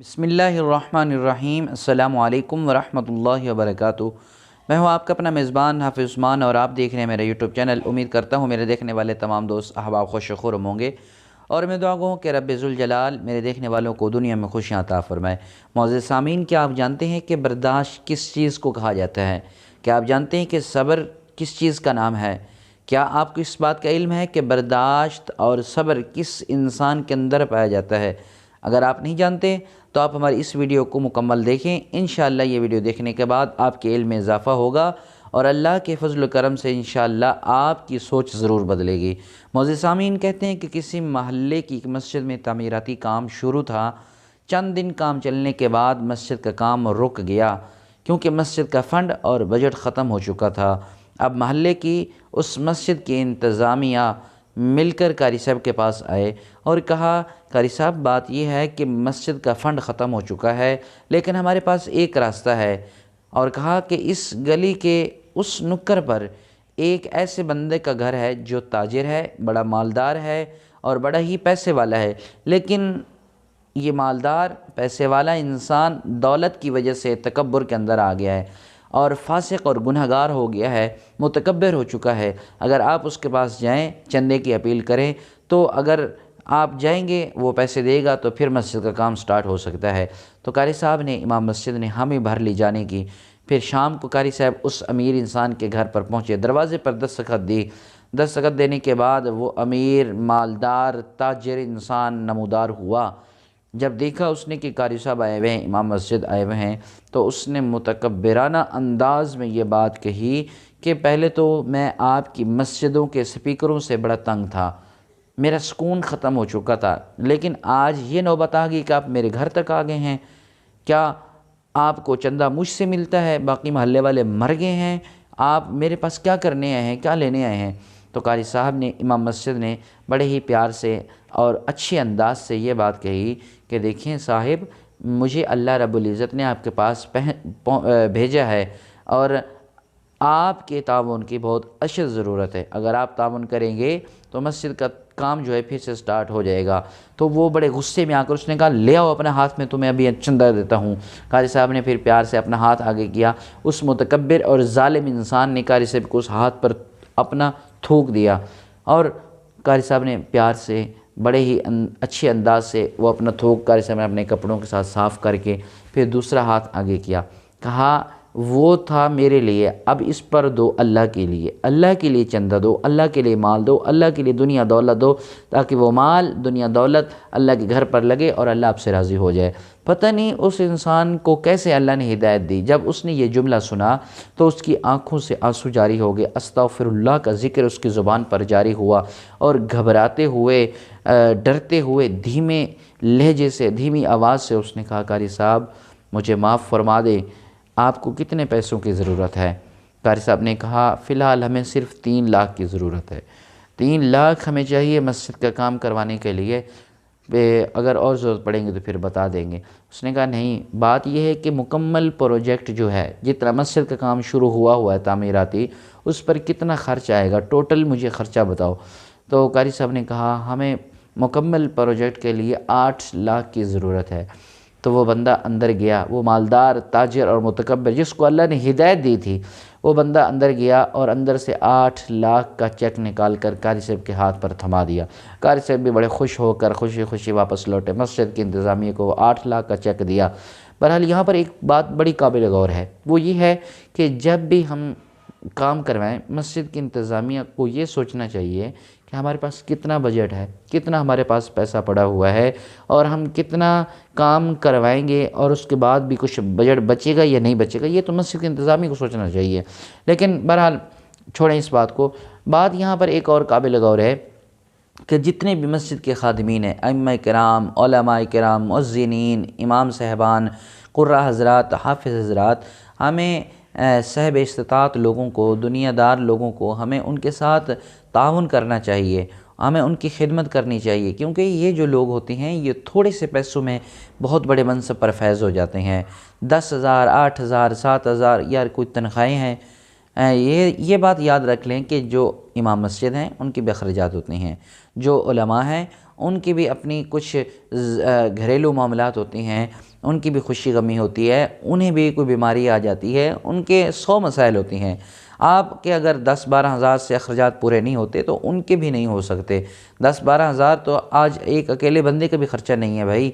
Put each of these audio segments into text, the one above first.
بسم اللہ الرحمن الرحیم۔ السلام علیکم ورحمۃ اللہ وبرکاتہ۔ میں ہوں آپ کا اپنا میزبان حافظ عثمان اور آپ دیکھ رہے ہیں میرا یوٹیوب چینل۔ امید کرتا ہوں میرے دیکھنے والے تمام دوست احباب خوش و خرم ہوں گے، اور میں دعا گو ہوں کہ رب ذوالجلال میرے دیکھنے والوں کو دنیا میں خوشیاں عطا فرمائے۔ معزز سامعین، کیا آپ جانتے ہیں کہ برداشت کس چیز کو کہا جاتا ہے؟ کیا آپ جانتے ہیں کہ صبر کس چیز کا نام ہے؟ کیا آپ کو اس بات کا علم ہے کہ برداشت اور صبر کس انسان کے اندر پایا جاتا ہے؟ اگر آپ نہیں جانتے تو آپ ہماری اس ویڈیو کو مکمل دیکھیں۔ انشاءاللہ یہ ویڈیو دیکھنے کے بعد آپ کے علم میں اضافہ ہوگا اور اللہ کے فضل و کرم سے انشاءاللہ آپ کی سوچ ضرور بدلے گی۔ معزز سامعین، کہتے ہیں کہ کسی محلے کی ایک مسجد میں تعمیراتی کام شروع تھا۔ چند دن کام چلنے کے بعد مسجد کا کام رک گیا کیونکہ مسجد کا فنڈ اور بجٹ ختم ہو چکا تھا۔ اب محلے کی اس مسجد کی انتظامیہ مل کر قاری صاحب کے پاس آئے اور کہا، قاری صاحب بات یہ ہے کہ مسجد کا فنڈ ختم ہو چکا ہے، لیکن ہمارے پاس ایک راستہ ہے۔ اور کہا کہ اس گلی کے اس نکر پر ایک ایسے بندے کا گھر ہے جو تاجر ہے، بڑا مالدار ہے اور بڑا ہی پیسے والا ہے، لیکن یہ مالدار پیسے والا انسان دولت کی وجہ سے تکبر کے اندر آ گیا ہے اور فاسق اور گنہگار ہو گیا ہے، متکبر ہو چکا ہے۔ اگر آپ اس کے پاس جائیں، چندے کی اپیل کریں، تو اگر آپ جائیں گے وہ پیسے دے گا تو پھر مسجد کا کام سٹارٹ ہو سکتا ہے۔ تو قاری صاحب نے، امام مسجد نے ہمیں بھر لی جانے کی۔ پھر شام کو قاری صاحب اس امیر انسان کے گھر پر پہنچے، دروازے پر دستخط دی۔ دستخط دینے کے بعد وہ امیر مالدار تاجر انسان نمودار ہوا۔ جب دیکھا اس نے کہ قاری صاحب آئے ہوئے ہیں، امام مسجد آئے ہوئے ہیں، تو اس نے متکبرانہ انداز میں یہ بات کہی کہ پہلے تو میں آپ کی مسجدوں کے سپیکروں سے بڑا تنگ تھا، میرا سکون ختم ہو چکا تھا، لیکن آج یہ نوبت آ گئی کہ آپ میرے گھر تک آ گئے ہیں۔ کیا آپ کو چندہ مجھ سے ملتا ہے؟ باقی محلے والے مر گئے ہیں، آپ میرے پاس کیا کرنے آئے ہیں، کیا لینے آئے ہیں؟ تو قاری صاحب نے، امام مسجد نے بڑے ہی پیار سے اور اچھے انداز سے یہ بات کہی کہ دیکھیں صاحب، مجھے اللہ رب العزت نے آپ کے پاس بھیجا ہے اور آپ کے تعاون کی بہت اشد ضرورت ہے۔ اگر آپ تعاون کریں گے تو مسجد کا کام جو ہے پھر سے سٹارٹ ہو جائے گا۔ تو وہ بڑے غصے میں آ کر اس نے کہا، لے آؤ اپنے ہاتھ میں، تمہیں ابھی چندہ دیتا ہوں۔ قاری صاحب نے پھر پیار سے اپنا ہاتھ آگے کیا۔ اس متکبر اور ظالم انسان نے قاری صاحب کو اس ہاتھ پر اپنا تھوک دیا، اور قاری صاحب نے پیار سے بڑے ہی اچھے انداز سے وہ اپنا تھوک قاری صاحب نے اپنے کپڑوں کے ساتھ صاف کر کے پھر دوسرا ہاتھ آگے کیا۔ کہا، وہ تھا میرے لیے، اب اس پر دو اللہ کے لیے، اللہ کے لیے چندہ دو، اللہ کے لیے مال دو، اللہ کے لیے دنیا دولت دو، تاکہ وہ مال دنیا دولت اللہ کے گھر پر لگے اور اللہ آپ سے راضی ہو جائے۔ پتہ نہیں اس انسان کو کیسے اللہ نے ہدایت دی۔ جب اس نے یہ جملہ سنا تو اس کی آنکھوں سے آنسو جاری ہو گئے، استغفر اللہ کا ذکر اس کی زبان پر جاری ہوا، اور گھبراتے ہوئے، ڈرتے ہوئے، دھیمے لہجے سے، دھیمی آواز سے اس نے کہا، قاری صاحب مجھے معاف فرما دے، آپ کو کتنے پیسوں کی ضرورت ہے؟ قاری صاحب نے کہا، فی الحال ہمیں صرف 3 لاکھ کی ضرورت ہے، 3 لاکھ ہمیں چاہیے مسجد کا کام کروانے کے لیے، اگر اور ضرورت پڑیں گے تو پھر بتا دیں گے۔ اس نے کہا، نہیں، بات یہ ہے کہ مکمل پروجیکٹ جو ہے، جتنا مسجد کا کام شروع ہوا ہے تعمیراتی، اس پر کتنا خرچ آئے گا، ٹوٹل مجھے خرچہ بتاؤ۔ تو قاری صاحب نے کہا، ہمیں مکمل پروجیکٹ کے لیے 8 لاکھ کی ضرورت ہے۔ تو وہ بندہ اندر گیا، وہ مالدار تاجر اور متکبر جس کو اللہ نے ہدایت دی تھی، وہ بندہ اندر گیا اور اندر سے 8 لاکھ کا چیک نکال کر قاری صاحب کے ہاتھ پر تھما دیا۔ قاری صاحب بھی بڑے خوش ہو کر خوشی خوشی واپس لوٹے، مسجد کی انتظامیہ کو 8 لاکھ کا چیک دیا۔ بہرحال یہاں پر ایک بات بڑی قابل غور ہے، وہ یہ ہے کہ جب بھی ہم کام کروائیں، مسجد کی انتظامیہ کو یہ سوچنا چاہیے کہ ہمارے پاس کتنا بجٹ ہے، کتنا ہمارے پاس پیسہ پڑا ہوا ہے، اور ہم کتنا کام کروائیں گے اور اس کے بعد بھی کچھ بجٹ بچے گا یا نہیں بچے گا، یہ تو مسجد کی انتظامیہ کو سوچنا چاہیے۔ لیکن بہرحال چھوڑیں اس بات کو۔ بات یہاں پر ایک اور قابل غور ہے کہ جتنے بھی مسجد کے خادمین ہیں، ائمہ کرام، علماء کرام، مؤذنین، امام صاحبان، قراء حضرات، حافظ حضرات، ہمیں صاحب استطاعت لوگوں کو، دنیا دار لوگوں کو، ہمیں ان کے ساتھ تعاون کرنا چاہیے، ہمیں ان کی خدمت کرنی چاہیے، کیونکہ یہ جو لوگ ہوتے ہیں یہ تھوڑے سے پیسوں میں بہت بڑے منصب پر فیض ہو جاتے ہیں۔ 10,000، 8,000، 7,000 یار کوئی تنخواہیں ہیں۔ یہ بات یاد رکھ لیں کہ جو امام مسجد ہیں ان کی بھی اخراجات ہوتے ہیں، جو علماء ہیں ان کی بھی اپنی کچھ گھریلو معاملات ہوتے ہیں، ان کی بھی خوشی غمی ہوتی ہے، انہیں بھی کوئی بیماری آ جاتی ہے، ان کے 100 مسائل ہوتی ہیں۔ آپ کے اگر 10-12 ہزار سے اخراجات پورے نہیں ہوتے تو ان کے بھی نہیں ہو سکتے۔ 10-12 ہزار تو آج ایک اکیلے بندے کا بھی خرچہ نہیں ہے بھائی،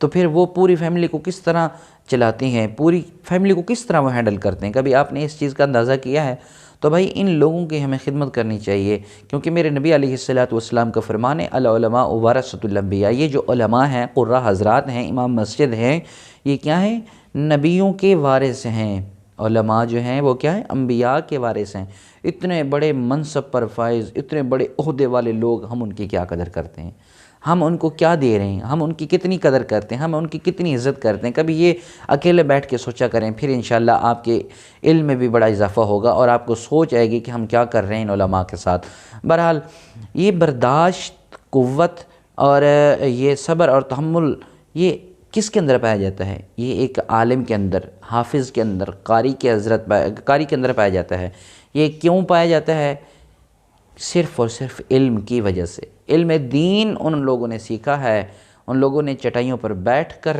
تو پھر وہ پوری فیملی کو کس طرح چلاتی ہیں، پوری فیملی کو کس طرح وہ ہینڈل کرتے ہیں؟ کبھی آپ نے اس چیز کا اندازہ کیا ہے؟ تو بھائی ان لوگوں کی ہمیں خدمت کرنی چاہیے، کیونکہ میرے نبی علیہ السلام کا فرمان ہے العلماء ورثۃ الانبیاء، یہ جو علماء ہیں، قراء حضرات ہیں، امام مسجد ہیں، یہ کیا ہیں؟ نبیوں کے وارث ہیں۔ علماء جو ہیں وہ کیا ہیں؟ انبیاء کے وارث ہیں۔ اتنے بڑے منصب پر فائز، اتنے بڑے عہدے والے لوگ، ہم ان کی کیا قدر کرتے ہیں؟ ہم ان کو کیا دے رہے ہیں؟ ہم ان کی کتنی قدر کرتے ہیں؟ ہم ان کی کتنی عزت کرتے ہیں؟ کبھی یہ اکیلے بیٹھ کے سوچا کریں، پھر انشاءاللہ آپ کے علم میں بھی بڑا اضافہ ہوگا اور آپ کو سوچ آئے گی کہ ہم کیا کر رہے ہیں ان علماء کے ساتھ۔ بہرحال یہ برداشت، قوت اور یہ صبر اور تحمل، یہ کس کے اندر پایا جاتا ہے؟ یہ ایک عالم کے اندر، حافظ کے اندر، قاری کے اندر پایا جاتا ہے۔ یہ کیوں پایا جاتا ہے؟ صرف اور صرف علم کی وجہ سے۔ علم دین ان لوگوں نے سیکھا ہے، ان لوگوں نے چٹائیوں پر بیٹھ کر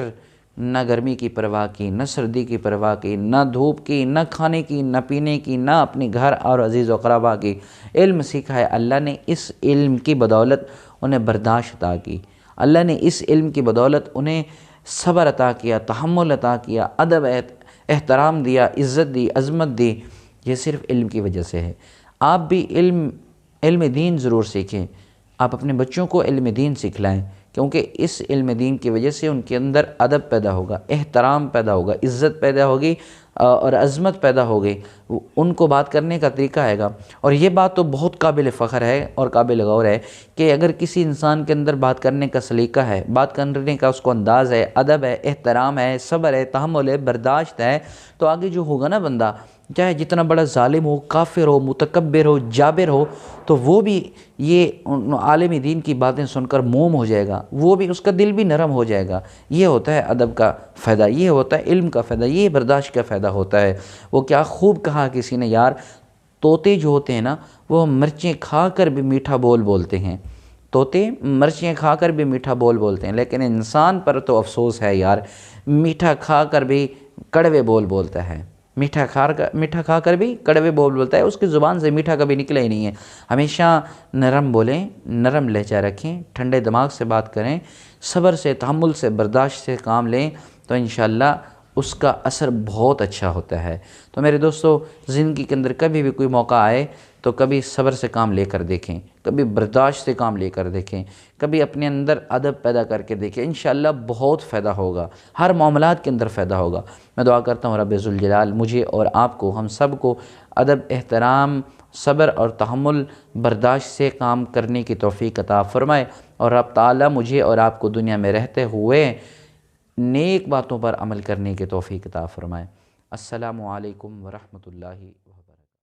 نہ گرمی کی پرواہ کی، نہ سردی کی پرواہ کی، نہ دھوپ کی، نہ کھانے کی، نہ پینے کی، نہ اپنے گھر اور عزیز و اقربا کی۔ علم سیکھا ہے، اللہ نے اس علم کی بدولت انہیں برداشت عطا کی، اللہ نے اس علم کی بدولت انہیں صبر عطا کیا، تحمل عطا کیا، ادب احترام دیا، عزت دی، عظمت دی۔ یہ صرف علم کی وجہ سے ہے۔ آپ بھی علم دین ضرور سیکھیں، آپ اپنے بچوں کو علم دین سکھلائیں، کیونکہ اس علم دین کی وجہ سے ان کے اندر ادب پیدا ہوگا، احترام پیدا ہوگا، عزت پیدا ہوگی اور عظمت پیدا ہوگی، ان کو بات کرنے کا طریقہ آئے گا۔ اور یہ بات تو بہت قابل فخر ہے اور قابل غور ہے کہ اگر کسی انسان کے اندر بات کرنے کا سلیقہ ہے، بات کرنے کا اس کو انداز ہے، ادب ہے، احترام ہے، صبر ہے، تحمل ہے، برداشت ہے، تو آگے جو ہوگا نا بندہ، چاہے جتنا بڑا ظالم ہو، کافر ہو، متکبر ہو، جابر ہو، تو وہ بھی یہ عالم دین کی باتیں سن کر موم ہو جائے گا، وہ بھی، اس کا دل بھی نرم ہو جائے گا۔ یہ ہوتا ہے ادب کا فائدہ، یہ ہوتا ہے علم کا فائدہ، یہ برداشت کا فائدہ ہوتا ہے۔ وہ کیا خوب کہا کسی نے یار، طوطے جو ہوتے ہیں نا، وہ مرچیں کھا کر بھی میٹھا بول بولتے ہیں، طوطے مرچیں کھا کر بھی میٹھا بول بولتے ہیں، لیکن انسان پر تو افسوس ہے یار، میٹھا کھا کر بھی کڑوے بول بولتا ہے، میٹھا کھا کر بھی کڑوے بول بولتا ہے، اس کی زبان سے میٹھا کبھی نکلا ہی نہیں ہے۔ ہمیشہ نرم بولیں، نرم لہجہ رکھیں، ٹھنڈے دماغ سے بات کریں، صبر سے، تحمل سے، برداشت سے کام لیں، تو انشاءاللہ اس کا اثر بہت اچھا ہوتا ہے۔ تو میرے دوستو، زندگی کے اندر کبھی بھی کوئی موقع آئے تو کبھی صبر سے کام لے کر دیکھیں، کبھی برداشت سے کام لے کر دیکھیں، کبھی اپنے اندر ادب پیدا کر کے دیکھیں، انشاءاللہ بہت فائدہ ہوگا، ہر معاملات کے اندر فائدہ ہوگا۔ میں دعا کرتا ہوں رب ذوالجلال مجھے اور آپ کو، ہم سب کو ادب، احترام، صبر اور تحمل، برداشت سے کام کرنے کی توفیق عطا فرمائے، اور رب تعالیٰ مجھے اور آپ کو دنیا میں رہتے ہوئے نیک باتوں پر عمل کرنے کی توفیق عطا فرمائے۔ السلام علیکم ورحمۃ اللہ۔